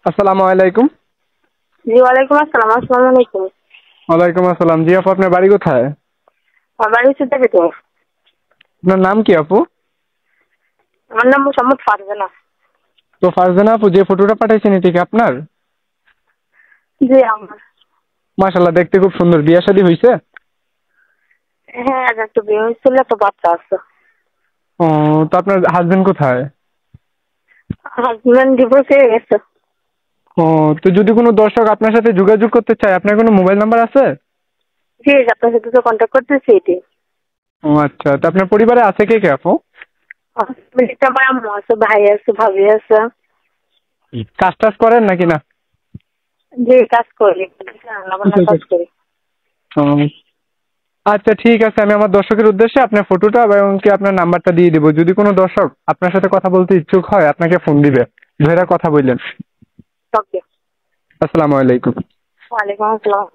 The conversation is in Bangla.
আসসালামু আলাইকুম। জি ওয়ালাইকুম আসসালাম। আসসালামু আলাইকুম। ওয়ালাইকুম আসসালাম। জি আপু, আপনার বাড়ি কোথায়? আমার বাড়ি হচ্ছে দেবিতে। আপনার নাম কি আপু? আমার নাম মোহাম্মদ ফারজানা। তো ফারজানা আপু, যে ফটোটা পাঠাইছেন এটা কি আপনার? জি আমার। মাশাআল্লাহ, দেখতে খুব সুন্দর। বিয়ে শাদী হয়েছে? হ্যাঁ আজ একটা বিয়ে হয়েছিল, একটা বাচ্চা আছে। ও, তো আপনার হাজবেন্ড কোথায়? হাজবেন্ড ডিভোর্স হয়ে গেছে। ও, তো যদি কোনো দর্শক আপনার সাথে যোগাযোগ করতে চায়, আপনার কোনো মোবাইল নাম্বার আছে? জি আপনার সাথে তো কন্ট্যাক্ট করতেছি এটি। ও আচ্ছা, তো আপনার পরিবারে আছে কে কে আপু? আমার আম্মু আছে, ভাই আছে, ভাবি আছে। কাজ টাজ করেন নাকি না? যে কাজ করি, রান্না বান্নার কাজ করি। ও, আচ্ছা ঠিক আছে, আমি আমার দর্শকের উদ্দেশ্যে আপনার ফটোটা এবং কি আপনার নাম্বারটা দিয়ে দিব। যদি কোনো দর্শক আপনার সাথে কথা বলতে ইচ্ছুক হয়, আপনাকে ফোন দিবে। ধরে কথা বললেন। ওকে। আসসালামু আলাইকুম। ওয়ালাইকুম আসসালাম।